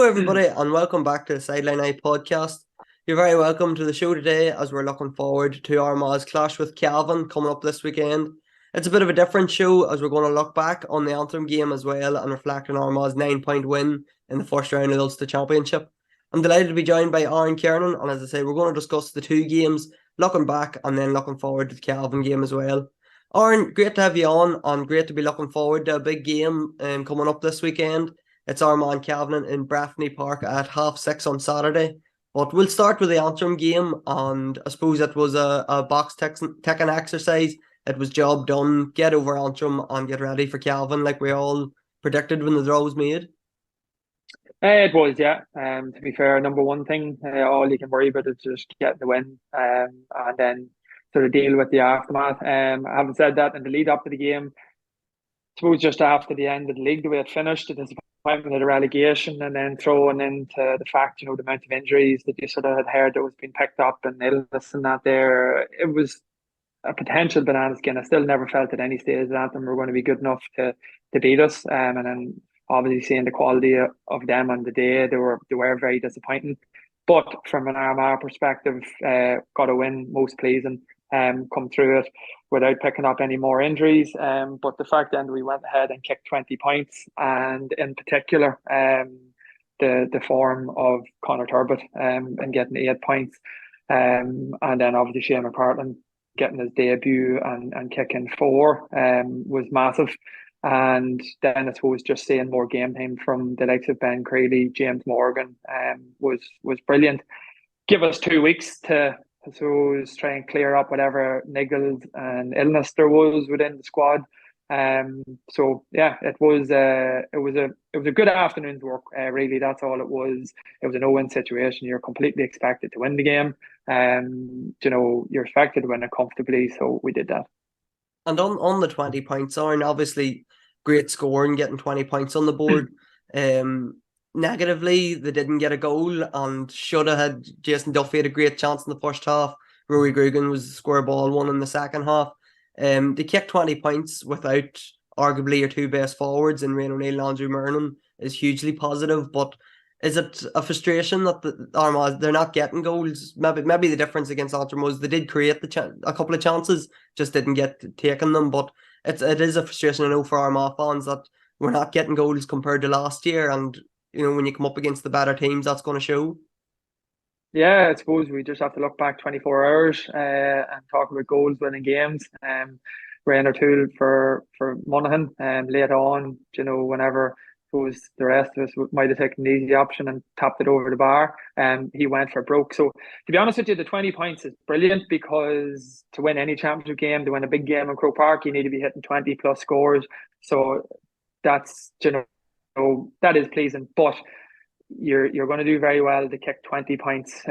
Hello, everybody, and welcome back to the Sideline Eye podcast. You're very welcome to the show today as we're looking forward to Armagh's clash with Cavan coming up this weekend. It's a bit of a different show as we're going to look back on the Antrim game as well and reflect on Armagh's 9-point win in the first round of the Ulster Championship. I'm delighted to be joined by Kernan, and as I say, we're going to discuss the two games, looking back and then looking forward to the Cavan game as well. Aaron, great to have you on and great to be looking forward to a big game coming up this weekend. It's Armagh and Cavan in Breffni Park at 6:30 on Saturday. But we'll start with the Antrim game, and I suppose it was a box ticking exercise. It was job done. Get over Antrim and get ready for Cavan, like we all predicted when the draw was made. It was, yeah. To be fair, number one thing, all you can worry about is just getting the win, and then sort of deal with the aftermath. Having said that, in the lead up to the game, I suppose just after the end of the league, the way it finished, the disappointment of the relegation, and then throwing into the fact, the amount of injuries that you sort of had heard that was being picked up and illness and that there, it was a potential banana skin. I still never felt at any stage that them were going to be good enough to beat us. And then obviously seeing the quality of them on the day, they were very disappointing. But from an Armagh perspective, got a win, most pleasing. Come through it without picking up any more injuries. But the fact then we went ahead and kicked 20 points, and in particular, the form of Conor Turbot and getting 8 points, and then obviously Shane McPartland getting his debut and kicking 4 was massive. And then I suppose just seeing more game time from the likes of Ben Creeley, James Morgan was brilliant. Give us 2 weeks to, I suppose, try and clear up whatever niggles and illness there was within the squad. So yeah, it was a good afternoon's work. Really, that's all it was. It was a no-win situation. You're completely expected to win the game. You're expected to win it comfortably, so we did that. And on the 20 points, Aaron, obviously great scoring, getting 20 points on the board. Negatively, they didn't get a goal and should have had. Jason Duffy had a great chance in the first half. Rory Grugan was the square ball one in the second half. They kicked 20 points without arguably your two best forwards in Ryan O'Neill and Andrew Murnan is hugely positive. But is it a frustration that the Armagh, they're not getting goals? Maybe the difference against Antrim was they did create a couple of chances, just didn't get taking them. But it is a frustration, I know, for Armagh fans that we're not getting goals compared to last year. And when you come up against the better teams, that's going to show. Yeah, I suppose we just have to look back 24 hours and talk about goals winning games. Ryan O'Toole for Monaghan late on, whenever was the rest of us might have taken the easy option and tapped it over the bar. He went for broke. So to be honest with you, the 20 points is brilliant because to win any championship game, to win a big game in Croke Park, you need to be hitting 20 plus scores. So that's, that is pleasing. But you're going to do very well to kick 20 points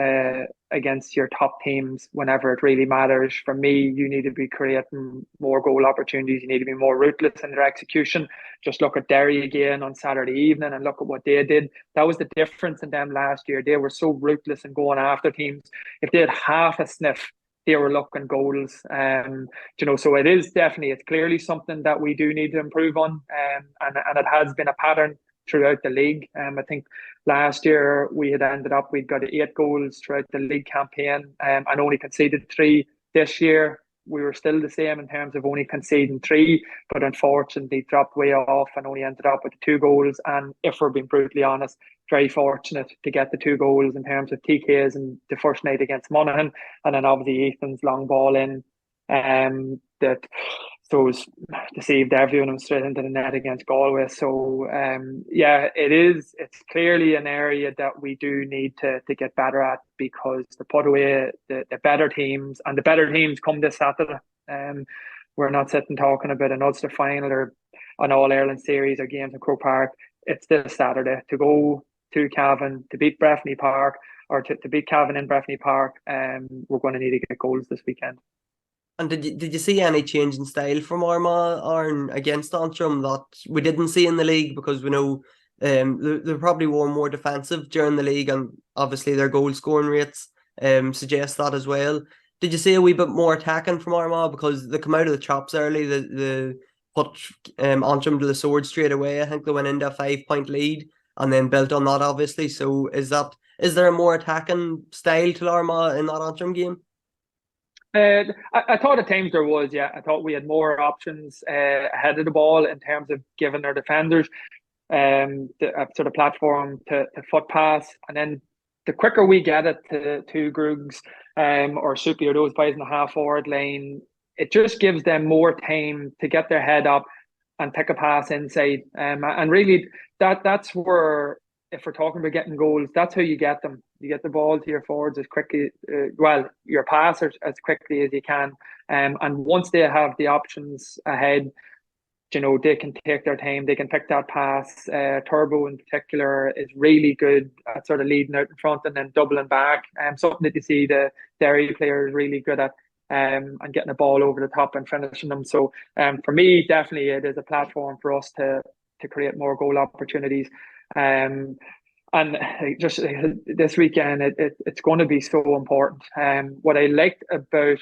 against your top teams whenever it really matters. For me, you need to be creating more goal opportunities. You need to be more ruthless in their execution. Just look at Derry again on Saturday evening and look at what they did. That was the difference in them last year. They were so ruthless in going after teams. If they had half a sniff, they were looking goals. So it is definitely, it's clearly something that we do need to improve on. And it has been a pattern throughout the league. I think last year we'd got 8 goals throughout the league campaign and only conceded 3. This year we were still the same in terms of only conceding 3, but unfortunately dropped way off and only ended up with 2 goals. And if we're being brutally honest, very fortunate to get the 2 goals in terms of TKs and the first night against Monaghan, and then obviously Ethan's long ball in that those deceived everyone and straight into the net against Galway. So it's clearly an area that we do need to get better at, because to put away the better teams, and the better teams come this Saturday. We're not sitting talking about an Ulster final or an All-Ireland series or games in Croke Park. It's this Saturday to go to Cavan, to beat Breffni Park, or to beat Cavan in Breffni Park. We're going to need to get goals this weekend. And did you see any change in style from Armagh against Antrim that we didn't see in the league? Because we know they probably were more defensive during the league, and obviously their goal scoring rates suggest that as well. Did you see a wee bit more attacking from Armagh, because they come out of the chops early? They put Antrim to the sword straight away. I think they went into a 5-point lead, and then built on that, obviously. So is there a more attacking style to Armagh in that Antrim game? I thought at times there was, yeah. I thought we had more options ahead of the ball in terms of giving our defenders a sort of platform to foot pass, and then the quicker we get it to Groogs or Soupy or those guys in the half forward lane, it just gives them more time to get their head up and pick a pass inside. And really, that's where, if we're talking about getting goals, that's how you get them. You get the ball to your forwards as quickly, your passers as quickly as you can. And once they have the options ahead, they can take their time. They can pick that pass. Turbo in particular is really good at sort of leading out in front and then doubling back. Something that you see the Derry players really good at, and getting the ball over the top and finishing them. So for me, definitely it is a platform for us to create more goal opportunities. And just this weekend, it's going to be so important. What I liked about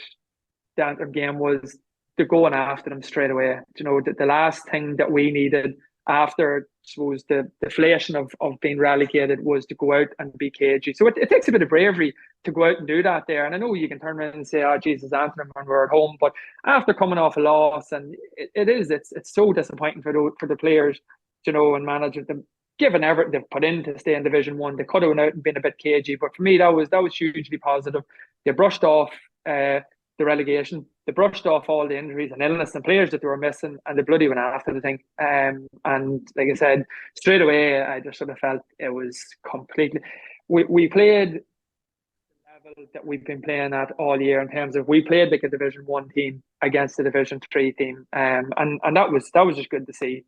the Antrim game was they're going after them straight away. The last thing that we needed after, I suppose, the deflation of being relegated was to go out and be cagey. So it takes a bit of bravery to go out and do that there. And I know you can turn around and say, oh, Jesus, Antrim, when we're at home. But after coming off a loss, and it's so disappointing for the players, and management, them given everything they've put in to stay in Division 1, they could have went out and been a bit cagey. But for me, that was hugely positive. They brushed off the relegation. They brushed off all the injuries and illness and players that they were missing, and they bloody went after the thing. And like I said, straight away, I just sort of felt it was completely. We played the level that we've been playing at all year in terms of we played like a Division 1 team against a Division 3 team, and that was just good to see.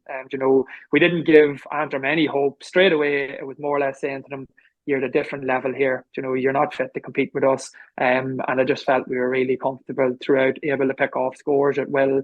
We didn't give Antrim any hope straight away. It was more or less saying to them, you're at a different level here. You're not fit to compete with us. And I just felt we were really comfortable throughout, able to pick off scores at will.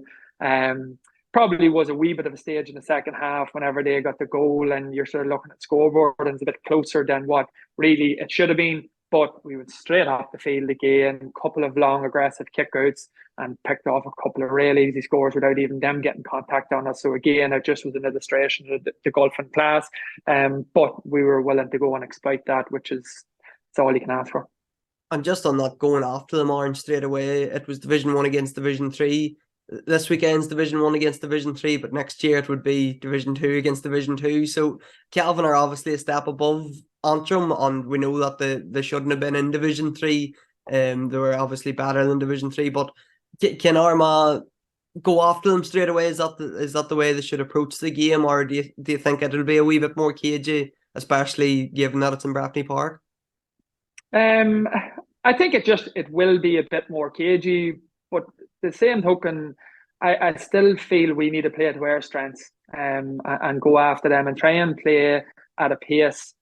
Probably was a wee bit of a stage in the second half whenever they got the goal and you're sort of looking at scoreboard and it's a bit closer than what really it should have been. But we went straight off the field again, a couple of long aggressive kickouts and picked off a couple of really easy scores without even them getting contact on us. So again, it just was an illustration of the golf in class. But we were willing to go and exploit that, which is all you can ask for. And just on that, going after them Orange straight away, it was Division 1 against Division 3. This weekend's Division 1 against Division 3, but next year it would be Division 2 against Division 2. So Cavan are obviously a step above Antrim, and we know that they shouldn't have been in Division 3. They were obviously better than Division 3, but can Armagh go after them straight away? Is that the way they should approach the game, or do you think it'll be a wee bit more cagey, especially given that it's in Breffni Park? I think it will be a bit more cagey, but the same token, I still feel we need to play to our strengths and go after them and try and play at a pace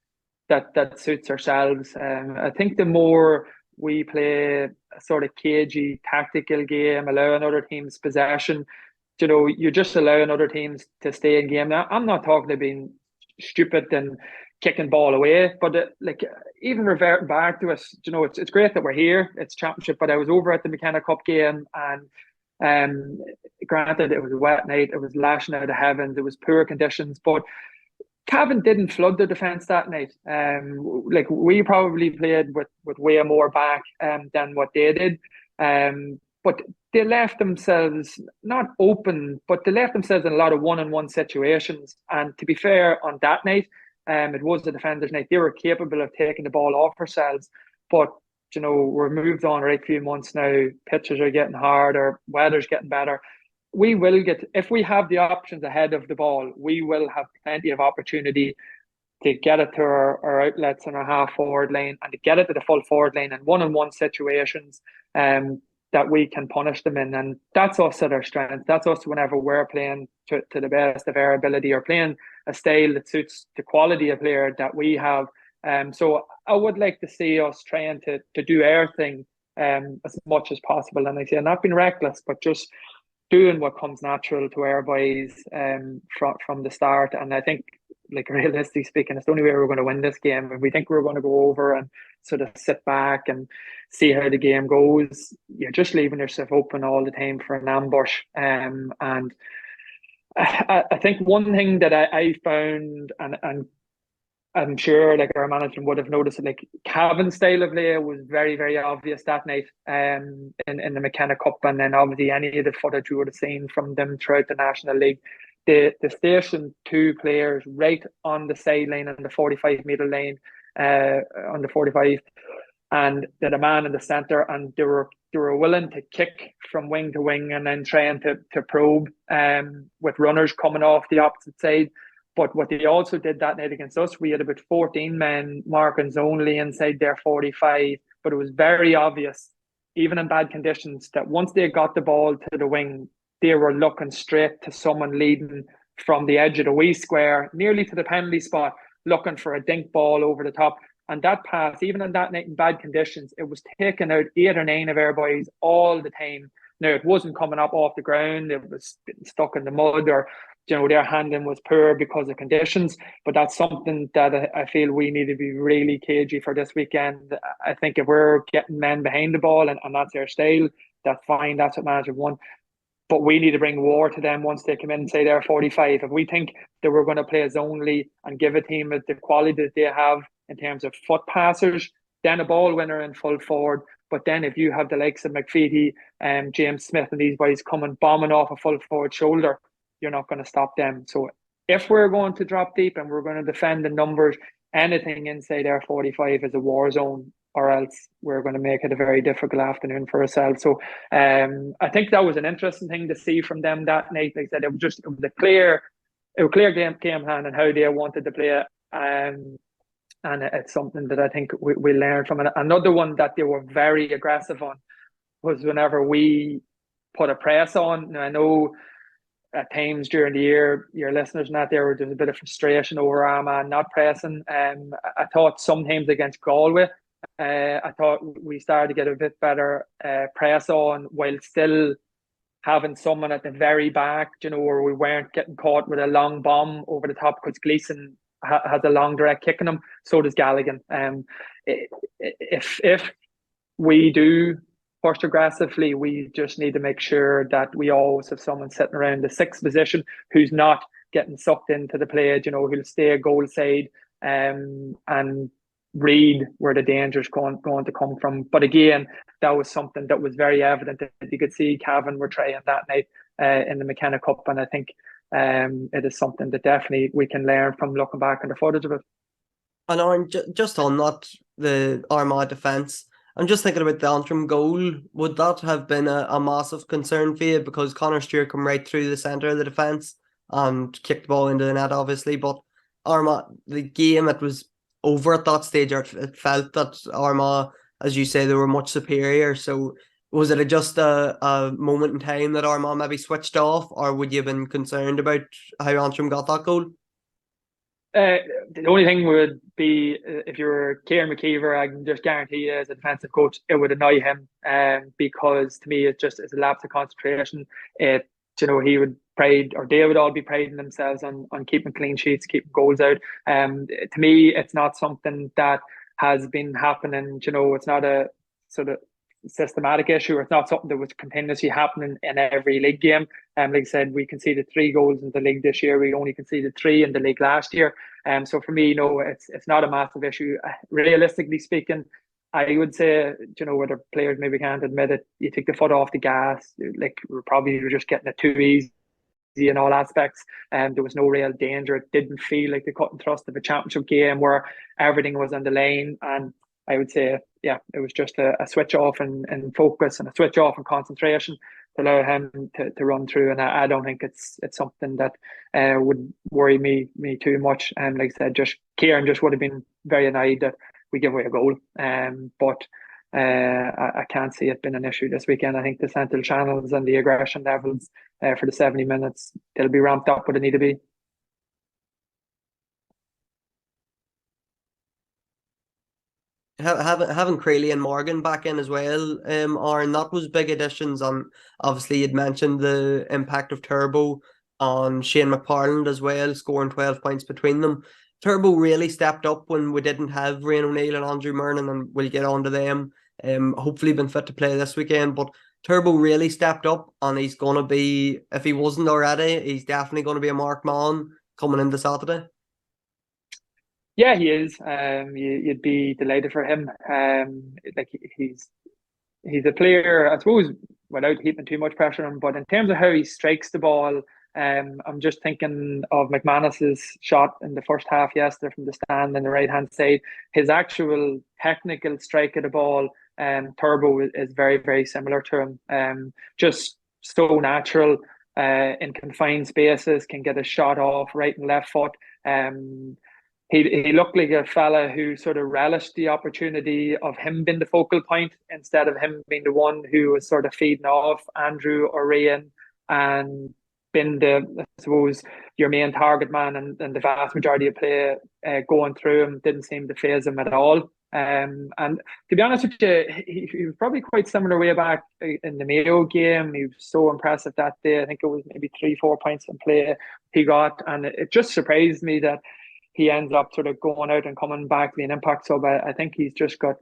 that suits ourselves. I think the more we play a sort of cagey tactical game, allowing other teams possession, you're just allowing other teams to stay in game. Now, I'm not talking about being stupid and kicking ball away, but even reverting back to us, it's great that we're here. It's championship, but I was over at the McKenna Cup game, and granted it was a wet night, it was lashing out of heaven, there was poor conditions, but Cavan didn't flood the defence that night. We probably played with way more back than what they did. But they left themselves not open, but they left themselves in a lot of one-on-one situations. And to be fair, on that night, it was the defenders' night. They were capable of taking the ball off ourselves. But, we're moved on a right few months now. Pitches are getting harder. Weather's getting better. We will if we have the options ahead of the ball, we will have plenty of opportunity to get it to our outlets in our half forward lane and to get it to the full forward lane in one-on-one situations that we can punish them in. And that's us at our strength. That's us whenever we're playing to the best of our ability or playing a style that suits the quality of player that we have. So I would like to see us trying to do our thing as much as possible. And I say, not being reckless, but just doing what comes natural to our boys from the start. And I think, realistically speaking, it's the only way we're going to win this game. If we think we're going to go over and sort of sit back and see how the game goes, you're just leaving yourself open all the time for an ambush. And I think one thing that I found, and I'm sure like our management would have noticed it. Like Cavan's style of play was very, very obvious that night in the McKenna Cup, and then obviously any of the footage you would have seen from them throughout the National League. The station two players right on the sideline on the 45-meter lane on the 45, and they had a man in the centre, and they were willing to kick from wing to wing and then trying to probe with runners coming off the opposite side. But what they also did that night against us, we had about 14 men markings only inside their 45. But it was very obvious, even in bad conditions, that once they got the ball to the wing, they were looking straight to someone leading from the edge of the wee square, nearly to the penalty spot, looking for a dink ball over the top. And that pass, even in that night in bad conditions, it was taking out 8 or 9 of our boys all the time. Now, it wasn't coming up off the ground, it was stuck in the mud, or their handling was poor because of conditions. But that's something that I feel we need to be really cagey for this weekend. I think if we're getting men behind the ball and that's their style, that's fine. That's what management want. But we need to bring war to them once they come in and say they're 45. If we think that we're going to play as only and give a team the quality that they have in terms of foot passers, then a ball winner in full forward. But then if you have the likes of McFeety and James Smith and these boys coming bombing off a full forward shoulder, you're not going to stop them. So if we're going to drop deep and we're going to defend the numbers, anything inside our 45 is a war zone, or else we're going to make it a very difficult afternoon for ourselves. So I think that was an interesting thing to see from them that night. Like I said, it was a clear game plan and how they wanted to play it. And it's something that I think we learned from it. Another one that they were very aggressive on was whenever we put a press on. Now, I know at times during the year, your listeners not there's a bit of frustration over Armagh not pressing. I thought sometimes against Galway, I thought we started to get a bit better press on while still having someone at the very back, where we weren't getting caught with a long bomb over the top, because Gleeson has a long direct kick in him. So does Galligan. If we do push aggressively, we just need to make sure that we always have someone sitting around the sixth position who's not getting sucked into the play, who'll stay goal side and read where the danger's going to come from. But again, that was something that was very evident that you could see Cavan were trying that night in the McKenna Cup, and I think it is something that definitely we can learn from looking back on the footage of it. And Aaron, just on that, the Armagh defence, I'm just thinking about the Antrim goal. Would that have been a massive concern for you? Because Connor Stewart come right through the centre of the defence and kicked the ball into the net, obviously. But Armagh, the game, it was over at that stage. It felt that Armagh, as you say, they were much superior. So was it just a moment in time that Armagh maybe switched off, or would you have been concerned about how Antrim got that goal? The only thing would be if you were Kieran McKeever, I can just guarantee you as a defensive coach, it would annoy him because to me it's a lapse of concentration. He would pride, or they would all be priding themselves on keeping clean sheets, keeping goals out. To me, it's not something that has been happening. It's not a sort of systematic issue, or it's not something that was continuously happening in every league game. Like I said, we conceded 3 goals in the league this year. We only conceded 3 in the league last year. So for me, no, it's not a massive issue. Realistically speaking, I would say, where the players maybe can't admit it, you take the foot off the gas. Like we're probably just getting it too easy in all aspects. There was no real danger. It didn't feel like the cut and thrust of a championship game where everything was on the line. And I would say, yeah, it was just a switch off and focus, and a switch off and concentration to allow him to run through. And I don't think it's something that would worry me too much. And like I said, Kieran would have been very annoyed that we give away a goal. But I can't see it being an issue this weekend. I think the central channels and the aggression levels for the 70 minutes, they'll be ramped up, but they need to be. Having Crayley and Morgan back in as well, Aaron, that was big additions. On obviously you'd mentioned the impact of Turbo on Shane McParland as well, scoring 12 points between them. Turbo really stepped up when we didn't have Rian O'Neill and Andrew Murnan, and we'll get on to them. Hopefully been fit to play this weekend, but Turbo really stepped up, and he's going to be, if he wasn't already, he's definitely going to be a marked man coming into Saturday. Yeah, he is. You'd be delighted for him. Like he's a player, I suppose, without heaping too much pressure on him. But in terms of how he strikes the ball, I'm just thinking of McManus's shot in the first half yesterday from the stand on the right hand side. His actual technical strike of the ball, Turbo is very, very similar to him. Just so natural in confined spaces, can get a shot off right and left foot. Um, he looked like a fella who sort of relished the opportunity of him being the focal point instead of him being the one who was sort of feeding off Andrew or Ryan and been I suppose, your main target man, and the vast majority of play going through him didn't seem to phase him at all. And to be honest with you, he was probably quite similar way back in the Mayo game. He was so impressive that day. I think it was maybe 3-4 points in play he got, and it just surprised me that he ends up sort of going out and coming back being impact sub. I think he's got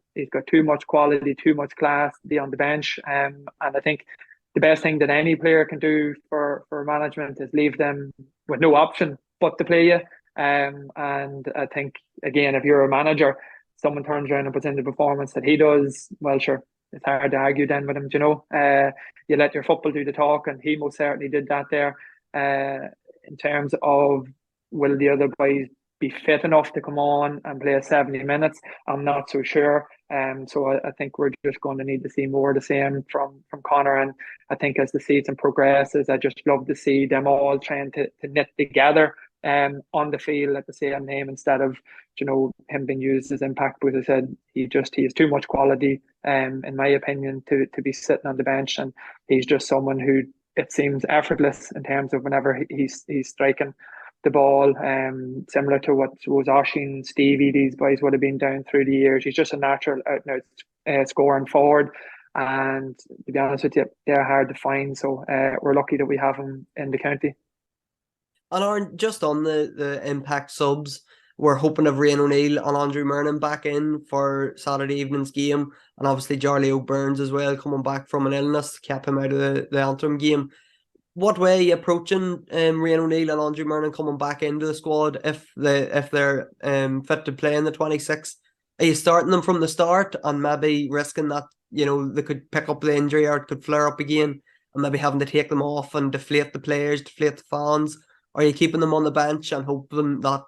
too much quality, too much class to be on the bench. And I think the best thing that any player can do for management is leave them with no option but to play you. And I think again, if you're a manager, someone turns around and puts in the performance that he does, well, sure, it's hard to argue then with him. You know, you let your football do the talk, and he most certainly did that there. In terms of will the other boys be fit enough to come on and play 70 minutes? I'm not so sure. So I think we're just going to need to see more of the same from Connor. And I think as the season progresses, I just love to see them all trying to knit together on the field at the same name instead of, you know, him being used as impact. But as I said, he has too much quality, in my opinion, to be sitting on the bench. And he's just someone who it seems effortless in terms of whenever he's striking the ball, similar to what was Oshin, Stevie, these boys would have been down through the years. He's just a natural out and out scoring forward. And to be honest with you, they're hard to find. So we're lucky that we have him in the county. And Aaron, just on the impact subs, we're hoping to have Rian O'Neill and Andrew Murnan back in for Saturday evening's game. And obviously Charlie O'Burns as well, coming back from an illness, kept him out of the Antrim game. What way are you approaching Rian O'Neill and Andrew Murnan coming back into the squad if they're fit to play in the 26th? Are you starting them from the start and maybe risking that, you know, they could pick up the injury or it could flare up again and maybe having to take them off and deflate the players, deflate the fans? Or are you keeping them on the bench and hoping that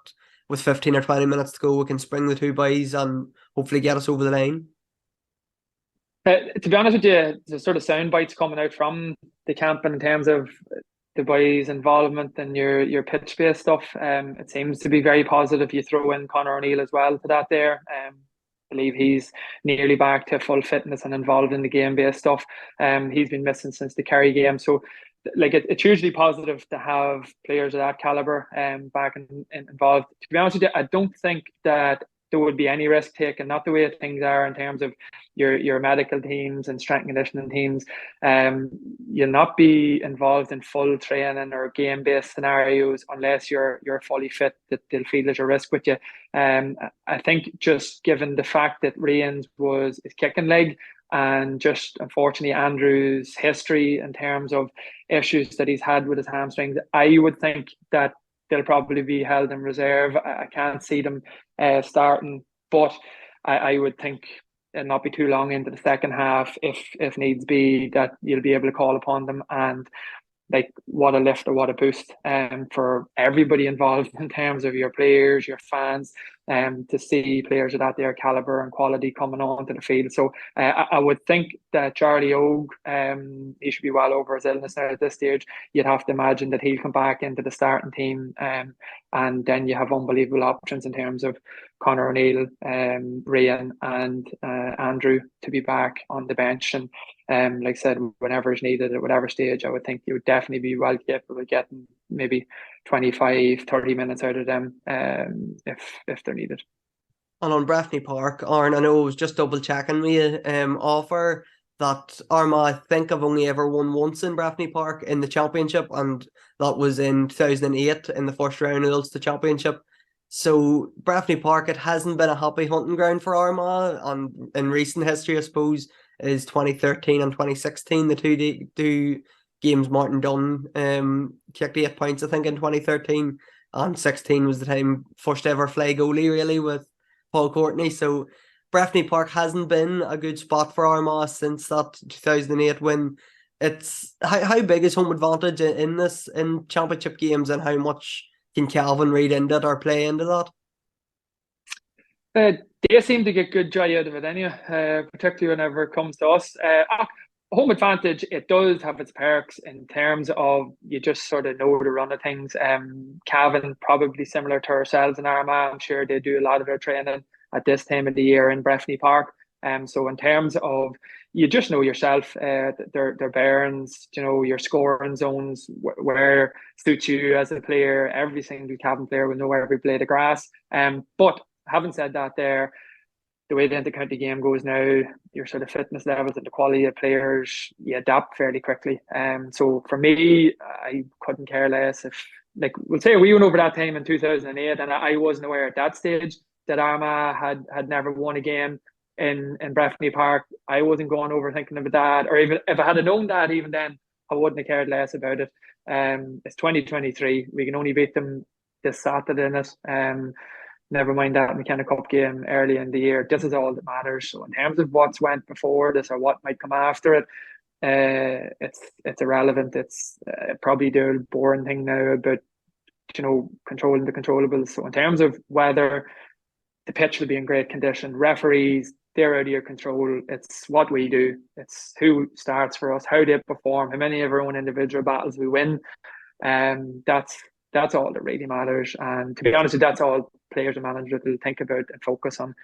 with 15 or 20 minutes to go we can spring the two boys and hopefully get us over the line? To be honest with you, the sort of sound bites coming out from the camp in terms of the boys' involvement and your pitch based stuff. It seems to be very positive. You throw in Conor O'Neill as well to that there. I believe he's nearly back to full fitness and involved in the game based stuff. He's been missing since the Kerry game, so like it's hugely positive to have players of that caliber back involved. To be honest with you, I don't think that there would be any risk taken, not the way things are in terms of your medical teams and strength and conditioning teams. You'll not be involved in full training or game based scenarios unless you're fully fit, that they'll feel there's a risk with you. I think just given the fact that Ryan's was his kicking leg, and just unfortunately Andrew's history in terms of issues that he's had with his hamstrings, I would think that they'll probably be held in reserve. I can't see them starting, but I would think it'll not be too long into the second half, if needs be, that you'll be able to call upon them. And like, what a lift or what a boost for everybody involved in terms of your players, your fans, to see players of that their caliber and quality coming onto the field. So I would think that Charlie Ogue, he should be well over his illness now at this stage. You'd have to imagine that he'll come back into the starting team, and then you have unbelievable options in terms of Conor O'Neill, Ryan and Andrew to be back on the bench. And like I said, whenever it's needed at whatever stage, I would think you would definitely be well capable of getting maybe 25-30 minutes out of them if they're needed. And on Breffni Park, Aaron, I know I was just double checking with you, offer that Armagh, I think, I've only ever won once in Breffni Park in the championship, and that was in 2008 in the first round of the Ulster Championship. So Breffni Park, it hasn't been a happy hunting ground for Armagh, and in recent history, I suppose, is 2013 and 2016, the two games Martin Dunn kicked 8 points, I think, in 2013. and 16 was the time first ever fly goalie really with Paul Courtney. So Breffni Park hasn't been a good spot for Armagh since that 2008 win. It's how big is home advantage in this in championship games, and how much can Cavan read into it or play into that? They seem to get good joy out of it anyway, particularly whenever it comes to us. Home advantage, it does have its perks in terms of you just sort of know the run of things. Cavan, probably similar to ourselves in Armagh, I'm sure they do a lot of their training at this time of the year in Breffni Park. So in terms of, you just know yourself, their bearings, your scoring zones, where suits you as a player. Every single Cavan player will know every blade of grass. But having said that, the way the inter-county game goes now, your sort of fitness levels and the quality of players, you adapt fairly quickly. So for me, I couldn't care less if, like, we'll say we went over that time in 2008, and I wasn't aware at that stage that Armagh had never won a game in Breffni Park. I wasn't going over thinking about that, or even if I had known that, even then, I wouldn't have cared less about it. It's 2023. We can only beat them this Saturday in it. Never mind that McKenna Cup game early in the year. This is all that matters. So in terms of what's went before this or what might come after it, it's irrelevant. It's probably the boring thing now about controlling the controllables. So in terms of whether the pitch will be in great condition, referees, they're out of your control. It's what we do. It's who starts for us, how they perform, how many of our own individual battles we win. That's all that really matters. And to be honest, that's all players and managers will think about and focus on.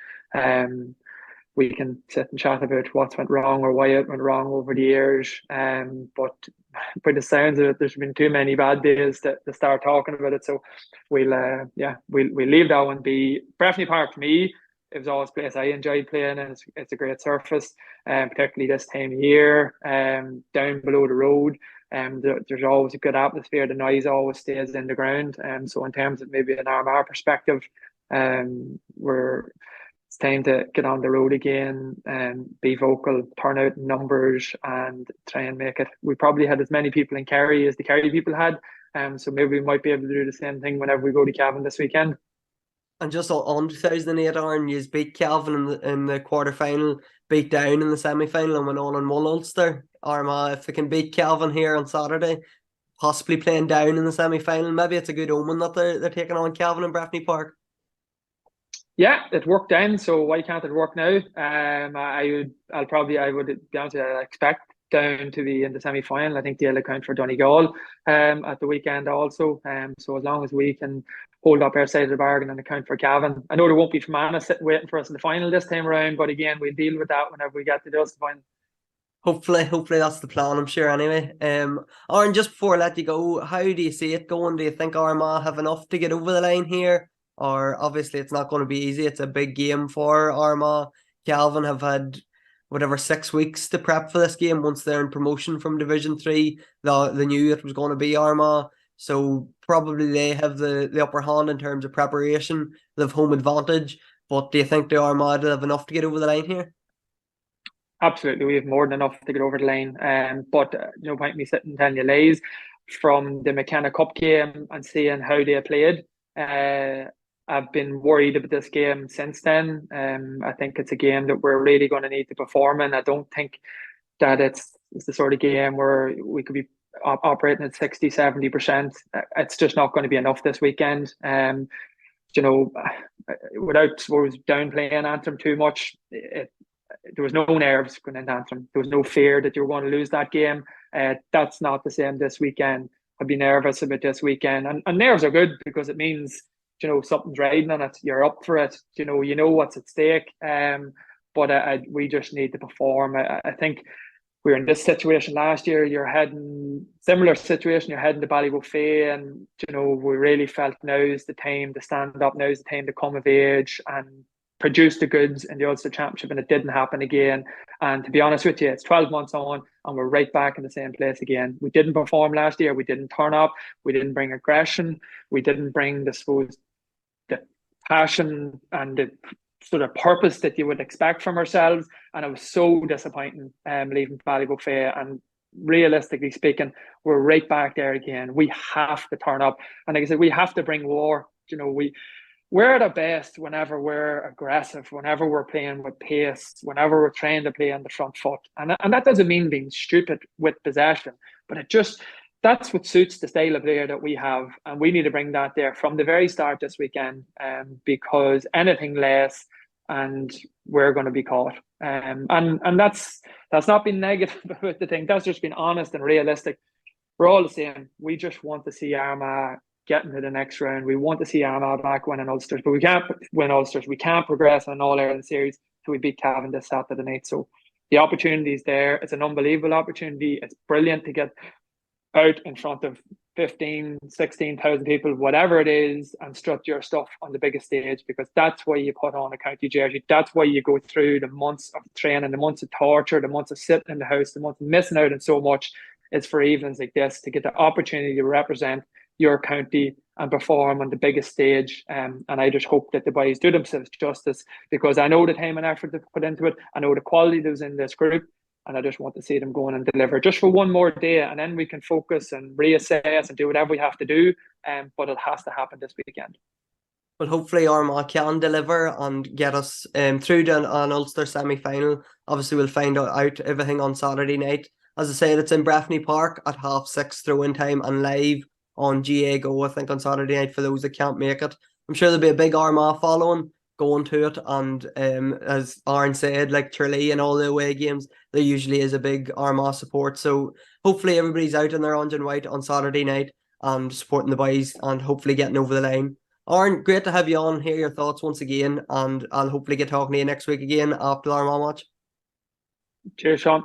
We can sit and chat about what's went wrong or why it went wrong over the years. But by the sounds of it, there's been too many bad days to start talking about it. So we'll leave that one be. Breffni Park for me, it was always a place I enjoyed playing, and it's a great surface, particularly this time of year. Down below the road, there's always a good atmosphere. The noise always stays in the ground. So in terms of maybe an Armagh perspective, it's time to get on the road again and be vocal, turn out in numbers, and try and make it. We probably had as many people in Kerry as the Kerry people had. So maybe we might be able to do the same thing whenever we go to Cavan this weekend. And just on 2008, Aaron, you beat Cavan in the quarter final, beat Down in the semi final, and went on and won Ulster. Armagh, if they can beat Cavan here on Saturday, possibly playing Down in the semi final, maybe it's a good omen that they're taking on Cavan in Breffni Park. Yeah, it worked then, so why can't it work now? I would be honest, I expect Down to be in the semi final. I think they'll account for Donegal at the weekend also. So as long as we can hold up our side of the bargain and account for Cavan. I know there won't be Fermanagh sitting waiting for us in the final this time around, but again, we'll deal with that whenever we get to the Ulster final. Hopefully that's the plan, I'm sure anyway. Aaron, just before I let you go, how do you see it going? Do you think Armagh have enough to get over the line here? Or obviously it's not going to be easy. It's a big game for Armagh. Cavan have had 6 weeks to prep for this game once they're in promotion from Division 3. They knew it was going to be Armagh. So probably they have the upper hand in terms of preparation. They have home advantage. But do you think the Armagh have enough to get over the line here? Absolutely, we have more than enough to get over the line. But no point me sitting telling you lies. From the McKenna Cup game and seeing how they played, I've been worried about this game since then. I think it's a game that we're really going to need to perform in. I don't think that it's the sort of game where we could be operating at 60-70%. It's just not going to be enough this weekend. Without downplaying Antrim too much, there was no nerves going into Antrim. There was no fear that you were going to lose that game. That's not the same this weekend. I'd be nervous about this weekend, and nerves are good because it means something's riding on it. You're up for it. You know what's at stake. But we just need to perform. I think we were in this situation last year. Similar situation. You're heading to Ballybofey, and we really felt now's the time to stand up. Now's the time to come of age and produce the goods in the Ulster Championship, and it didn't happen again. And to be honest with you, it's 12 months on, and we're right back in the same place again. We didn't perform last year. We didn't turn up. We didn't bring aggression. We didn't bring the passion and the sort of purpose that you would expect from ourselves. And it was so disappointing leaving Ballybofey. And realistically speaking, we're right back there again. We have to turn up, and like I said, we have to bring war. We're at our best whenever we're aggressive, whenever we're playing with pace, whenever we're trying to play on the front foot. And that doesn't mean being stupid with possession, but that's what suits the style of player that we have. And we need to bring that there from the very start this weekend, because anything less and we're going to be caught. And that's not been negative about the thing. That's just been honest and realistic. We're all the same. We just want to see Armagh getting to the next round. We want to see Armagh back winning Ulsters, but we can't win Ulsters. We can't progress in an All-Ireland series till we beat Cavan this Saturday night. So the opportunity is there. It's an unbelievable opportunity. It's brilliant to get out in front of 15, 16,000 people, whatever it is, and strut your stuff on the biggest stage, because that's why you put on a county jersey. That's why you go through the months of training, the months of torture, the months of sitting in the house, the months of missing out on so much. It's for evenings like this to get the opportunity to represent your county and perform on the biggest stage. And I just hope that the boys do themselves justice, because I know the time and effort they've put into it. I know the quality that was in this group, and I just want to see them go on and deliver just for one more day, and then we can focus and reassess and do whatever we have to do. But it has to happen this weekend. But hopefully Armagh can deliver and get us through to an Ulster semi-final. Obviously, we'll find out everything on Saturday night. As I said, it's in Breffni Park at 6:30 throw-in time and live on GA Go, I think, on Saturday night for those that can't make it. I'm sure there'll be a big Armagh following going to it, and as Aaron said, like Tralee and all the away games, there usually is a big Armagh support. So hopefully everybody's out in their orange and white on Saturday night and supporting the boys and hopefully getting over the line. Aaron, great to have you on, hear your thoughts once again, and I'll hopefully get talking to you next week again after the Armagh match. Cheers, Sean.